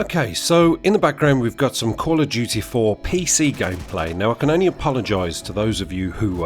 Okay, so in the background we've got some Call of Duty 4 PC gameplay. Now I can only apologise to those of you who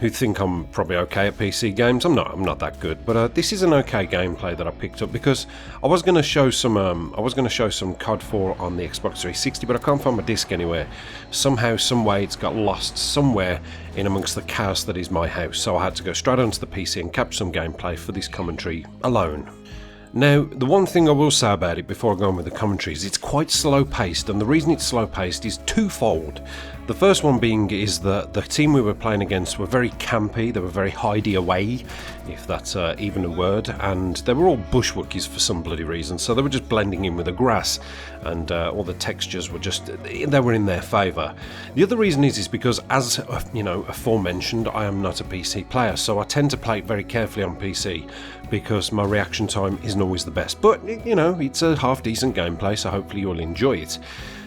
who think I'm probably okay at PC games. I'm not that good, but this is an okay gameplay that I picked up because I was going to show some COD 4 on the Xbox 360, but I can't find my disc anywhere. Somehow, some way, it's got lost somewhere in amongst the chaos that is my house. So I had to go straight onto the PC and capture some gameplay for this commentary alone. Now, the one thing I will say about it before I go on with the commentary is it's quite slow paced, and the reason it's slow paced is twofold. The first one being is that the team we were playing against were very campy, they were very hidey away, if that's even a word, and they were all bushwookies for some bloody reason, so they were just blending in with the grass, and all the textures were just, they were in their favour. The other reason is because, as aforementioned, I am not a PC player, so I tend to play it very carefully on PC, because my reaction time isn't always the best, but it's a half decent gameplay, so hopefully you'll enjoy it.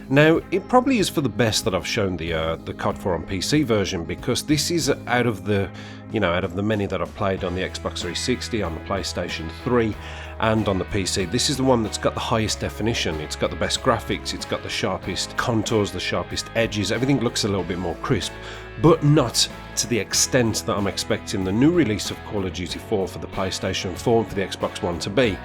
Now, it probably is for the best that I've shown the COD 4 on PC version, because this is out of the many that I've played on the Xbox 360, on the PlayStation 3, and on the PC. This is the one that's got the highest definition. It's got the best graphics, it's got the sharpest contours, the sharpest edges. Everything looks a little bit more crisp, but not to the extent that I'm expecting the new release of Call of Duty 4 for the PlayStation 4 and for the Xbox One to be,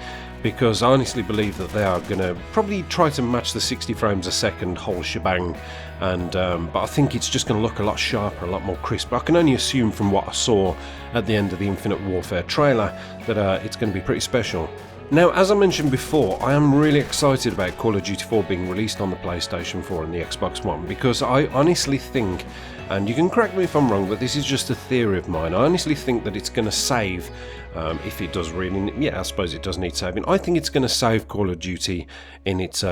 because I honestly believe that they are going to probably try to match the 60 frames a second whole shebang, and but I think it's just going to look a lot sharper, a lot more crisp. I can only assume from what I saw at the end of the Infinite Warfare trailer that it's going to be pretty special. Now, as I mentioned before, I am really excited about Call of Duty 4 being released on the PlayStation 4 and the Xbox One, because I honestly think, and you can correct me if I'm wrong, but this is just a theory of mine, I honestly think that it's going to save, if it does really, yeah, I suppose it does need saving, I think it's going to save Call of Duty in its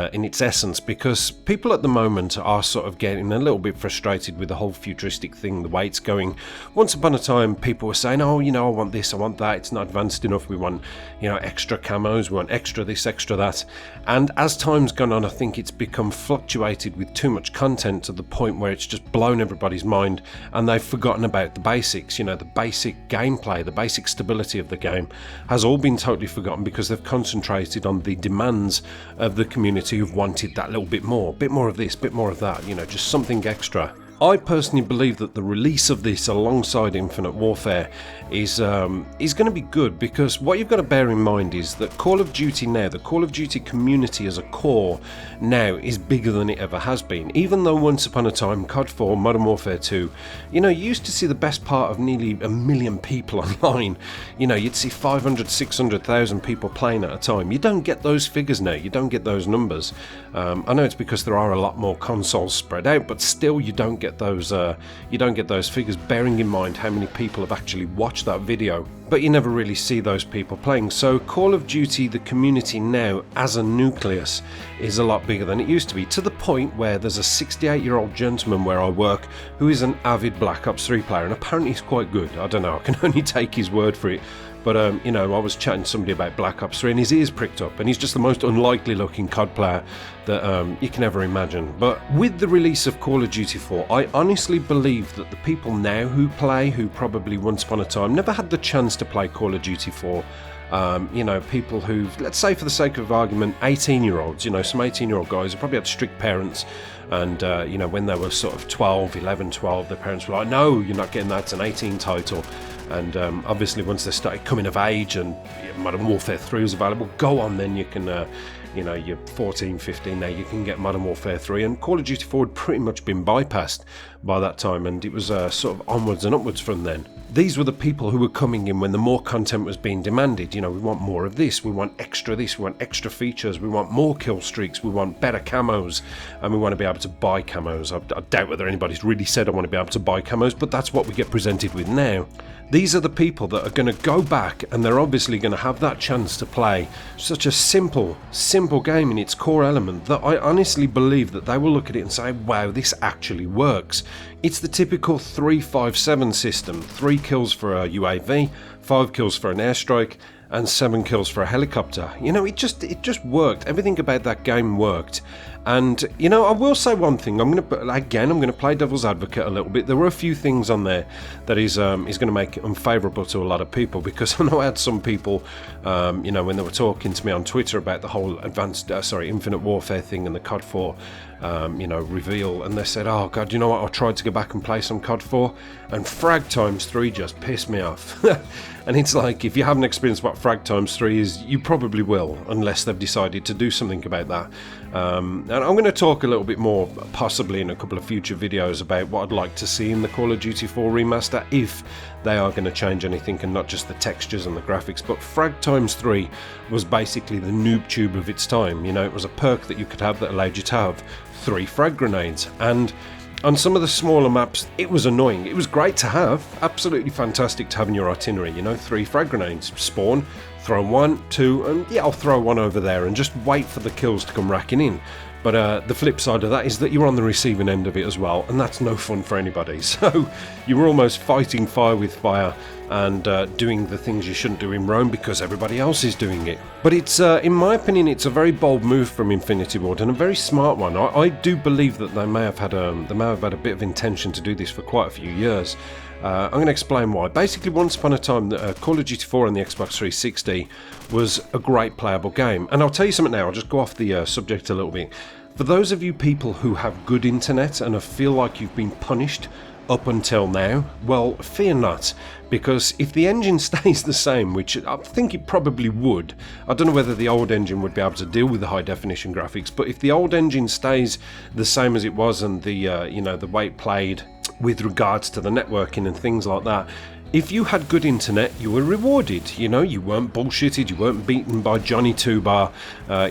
essence, because people at the moment are sort of getting a little bit frustrated with the whole futuristic thing, the way it's going. Once upon a time, people were saying, oh, I want this, I want that, it's not advanced enough, we want, extra camos, we want extra this, extra that, and as time's gone on, I think it's become fluctuated with too much content to the point where it's just blown everybody's mind, and they've forgotten about the basics. The basic gameplay, the basic stability of the game has all been totally forgotten, because they've concentrated on the demands of the community who've wanted that little bit more of this, bit more of that, just something extra. I personally believe that the release of this alongside Infinite Warfare is going to be good, because what you've got to bear in mind is that Call of Duty now, the Call of Duty community as a core now is bigger than it ever has been. Even though once upon a time, COD 4, Modern Warfare 2, you used to see the best part of nearly 1 million people online. You'd see 500, 600,000 people playing at a time. You don't get those figures now, you don't get those numbers. I know it's because there are a lot more consoles spread out, but still you don't get those figures, bearing in mind how many people have actually watched that video, but you never really see those people playing. So Call of Duty, the community now as a nucleus, is a lot bigger than it used to be, to the point where there's a 68-year-old gentleman where I work who is an avid Black Ops 3 player, and apparently he's quite good. I don't know, I can only take his word for it. But, I was chatting to somebody about Black Ops 3 and his ears pricked up, and he's just the most unlikely looking COD player that you can ever imagine. But with the release of Call of Duty 4, I honestly believe that the people now who probably once upon a time never had the chance to play Call of Duty 4, people who, let's say for the sake of argument, 18-year-olds, some 18-year-old guys who probably had strict parents, and, when they were sort of 11, 12, their parents were like, no, you're not getting that, it's an 18 title. And obviously once they started coming of age and Modern Warfare 3 was available, go on then, you can, you're 14, 15 now, you can get Modern Warfare 3, and Call of Duty 4 had pretty much been bypassed by that time, and it was sort of onwards and upwards from then. These were the people who were coming in when the more content was being demanded. We want more of this, we want extra this, we want extra features, we want more kill streaks, we want better camos, and we want to be able to buy camos. I doubt whether anybody's really said I want to be able to buy camos, but that's what we get presented with now. These are the people that are going to go back, and they're obviously going to have that chance to play such a simple game in its core element, that I honestly believe that they will look at it and say, wow, this actually works. It's the typical 3-5-7 system, 3 kills for a UAV, 5 kills for an airstrike, and 7 kills for a helicopter. It just worked. Everything about that game worked, And you know, I will say one thing. I'm going to play devil's advocate a little bit. There were a few things on there that is going to make it unfavourable to a lot of people, because I know I had some people, you know, when they were talking to me on Twitter about the whole Infinite Warfare thing and the COD 4, you know, reveal, and they said, "Oh God, you know what? I tried to go back and play some COD 4, and Frag Times 3 just pissed me off." And it's like, if you haven't experienced what Frag Times 3 is, you probably will, unless they've decided to do something about that. And I'm going to talk a little bit more, possibly in a couple of future videos, about what I'd like to see in the Call of Duty 4 remaster, if they are going to change anything, and not just the textures and the graphics. But Frag Times 3 was basically the noob tube of its time. You know, it was a perk that you could have that allowed you to have 3 frag grenades, and on some of the smaller maps it was annoying. It was great to have, absolutely fantastic to have in your itinerary, you know, 3 frag grenades, spawn, throw 1, 2, and yeah, I'll throw 1 over there and just wait for the kills to come racking in. But the flip side of that is that you're on the receiving end of it as well, and that's no fun for anybody. So you were almost fighting fire with fire, and doing the things you shouldn't do in Rome because everybody else is doing it. But it's, in my opinion, it's a very bold move from Infinity Ward, and a very smart one. I do believe that they may have had a bit of intention to do this for quite a few years. I'm going to explain why. Basically, once upon a time, Call of Duty 4 on the Xbox 360 was a great playable game. And I'll tell you something now, I'll just go off the subject a little bit. For those of you people who have good internet and feel like you've been punished up until now, well, fear not, because if the engine stays the same, which I think it probably would, I don't know whether the old engine would be able to deal with the high definition graphics, but if the old engine stays the same as it was, and the you know, the way it played with regards to the networking and things like that, if you had good internet, you were rewarded. You know, you weren't bullshitted, you weren't beaten by Johnny Two Bar,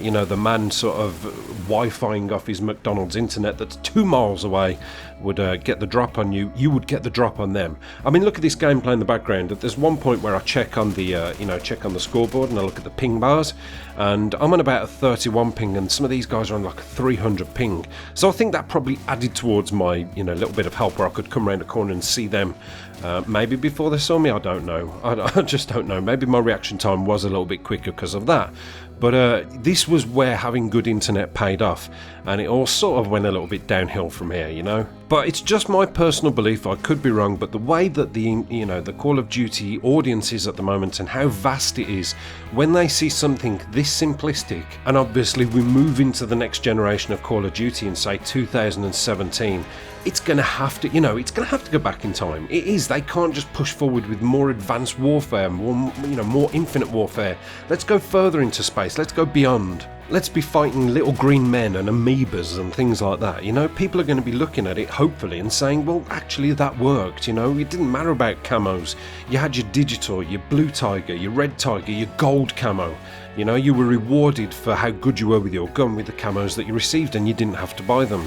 you know, the man sort of Wi-Fiing off his McDonald's internet that's 2 miles away would get the drop on you. You would get the drop on them. I mean, look at this gameplay in the background. There's one point where I check on the check on the scoreboard, and I look at the ping bars, and I'm on about a 31 ping, and some of these guys are on like a 300 ping. So I think that probably added towards my, you know, little bit of help, where I could come around the corner and see them. Maybe before they saw me, I don't know. I just don't know. Maybe my reaction time was a little bit quicker because of that. But this was where having good internet paid off, and it all sort of went a little bit downhill from here, you know. But it's just my personal belief. I could be wrong, but the way that the Call of Duty audience is at the moment, and how vast it is, when they see something this simplistic, and obviously we move into the next generation of Call of Duty in, say, 2017. It's going to have to, it's going to have to go back in time. It is. They can't just push forward with more advanced warfare, more infinite warfare. Let's go further into space. Let's go beyond. Let's be fighting little green men and amoebas and things like that. You know, people are going to be looking at it, hopefully, and saying, well, actually, that worked. You know, it didn't matter about camos. You had your digital, your blue tiger, your red tiger, your gold camo. You know, you were rewarded for how good you were with your gun with the camos that you received, and you didn't have to buy them.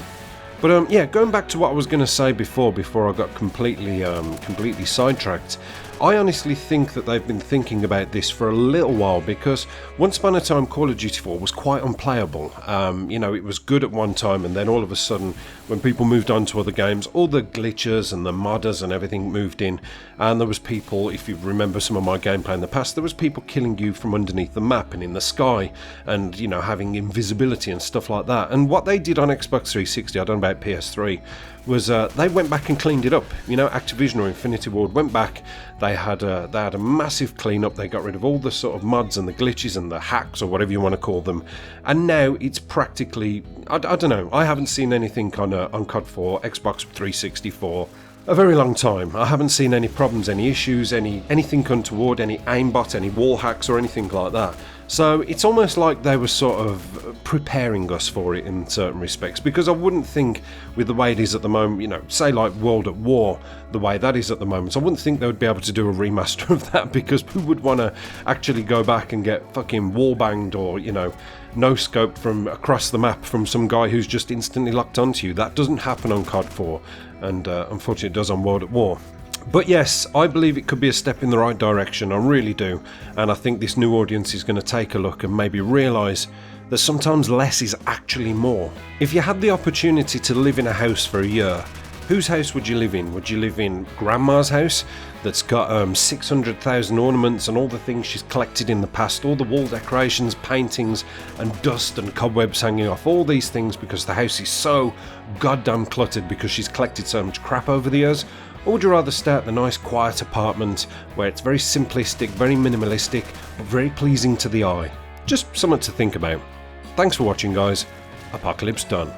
But yeah, going back to what I was going to say before I got completely sidetracked, I honestly think that they've been thinking about this for a little while, because once upon a time Call of Duty 4 was quite unplayable. It was good at one time, and then all of a sudden, when people moved on to other games, all the glitches and the modders and everything moved in, and there was people, if you remember some of my gameplay in the past, there was people killing you from underneath the map and in the sky, and, you know, having invisibility and stuff like that. And what they did on Xbox 360, I don't know about PS3, was they went back and cleaned it up. You know, Activision or Infinity Ward went back. They had a massive clean-up. They got rid of all the sort of mods and the glitches and the hacks, or whatever you want to call them. And now it's practically, I don't know. I haven't seen anything on COD 4, Xbox 360 for a very long time. I haven't seen any problems, any issues, anything untoward, any aimbot, any wall hacks, or anything like that. So it's almost like they were sort of preparing us for it in certain respects, because I wouldn't think, with the way it is at the moment, you know, say like World at War, the way that is at the moment, I wouldn't think they would be able to do a remaster of that, because who would want to actually go back and get fucking wall banged, or, you know, no scoped from across the map from some guy who's just instantly locked onto you. That doesn't happen on COD 4, and unfortunately it does on World at War. But yes, I believe it could be a step in the right direction, I really do, and I think this new audience is going to take a look and maybe realise that sometimes less is actually more. If you had the opportunity to live in a house for a year, Whose house would you live in? Would you live in Grandma's house that's got 600,000 ornaments and all the things she's collected in the past, all the wall decorations, paintings and dust and cobwebs hanging off, all these things because the house is so goddamn cluttered because she's collected so much crap over the years? Or would you rather stay at the nice quiet apartment where it's very simplistic, very minimalistic, but very pleasing to the eye? Just something to think about. Thanks for watching, guys. Apocalypse done.